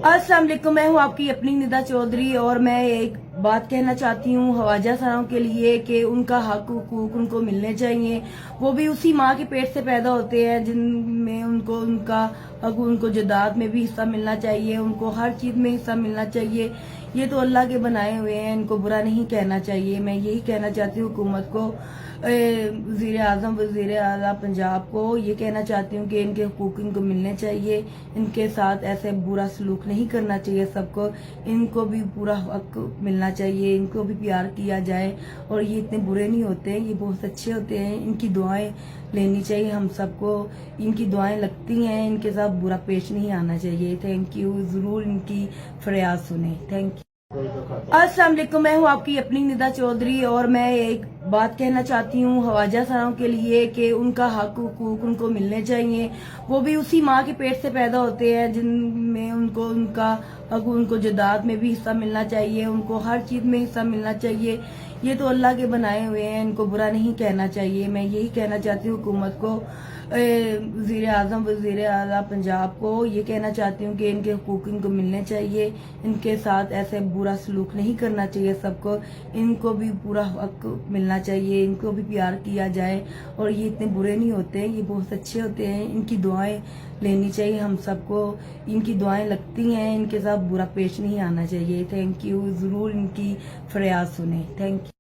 अस्सलाम वालेकुम, मैं हूँ आपकी अपनी निदा चौधरी और मैं एक बात कहना चाहती हूँ हवाजा सराओं के लिए कि उनका हक हुकूक उनको मिलने चाहिए। वो भी उसी माँ के पेट से पैदा होते हैं जिनमें उनको उनका हक, उनको जदाद में भी हिस्सा मिलना चाहिए, उनको हर चीज में हिस्सा मिलना चाहिए। ये तो अल्लाह के बनाए हुए हैं, इनको बुरा नहीं कहना चाहिए। मैं यही कहना चाहती हूँ हुकूमत को, वज़ीर आज़म वज़ीर आला पंजाब को ये कहना चाहती हूँ कि इनके हुकूक इनको मिलने चाहिए। इनके साथ ऐसे बुरा सलूक नहीं करना चाहिए सबको, इनको भी पूरा हक मिलना चाहिए, इनको भी प्यार किया जाए। और ये इतने बुरे नहीं होते, ये बहुत अच्छे होते हैं। इनकी दुआएं लेनी चाहिए हम सबको, इनकी दुआएं लगती हैं, इनके साथ बुरा पेश नहीं आना चाहिए। थैंक यू, जरूर इनकी फरियाद सुने। Thank you. अस्सलाम वालेकुम, मैं हूँ आपकी अपनी निदा चौधरी और मैं एक बात कहना चाहती हूँ हवाजा सराओं के लिए कि उनका हक हुकूक उनको मिलने चाहिए। वो भी उसी माँ के पेट से पैदा होते हैं जिनमें उनको उनका हक, उनको जदाद में भी हिस्सा मिलना चाहिए, उनको हर चीज में हिस्सा मिलना चाहिए। ये तो अल्लाह के बनाए हुए हैं, इनको बुरा नहीं कहना चाहिए। मैं यही कहना चाहती हूँ हुकूमत को, वज़ीर आज़म वज़ीर आला पंजाब को ये कहना चाहती हूँ कि इनके हुकूक इनको मिलने चाहिए। इनके साथ ऐसे बुरा सलूक नहीं करना चाहिए सबको, इनको भी पूरा हक मिलना चाहिए, इनको भी प्यार किया जाए। और ये इतने बुरे नहीं होते, ये बहुत अच्छे होते हैं। इनकी दुआएं लेनी चाहिए हम सबको, इनकी दुआएं लगती हैं, इनके साथ बुरा पेश नहीं आना चाहिए। थैंक यू, जरूर इनकी फरियाद सुने। Thank you.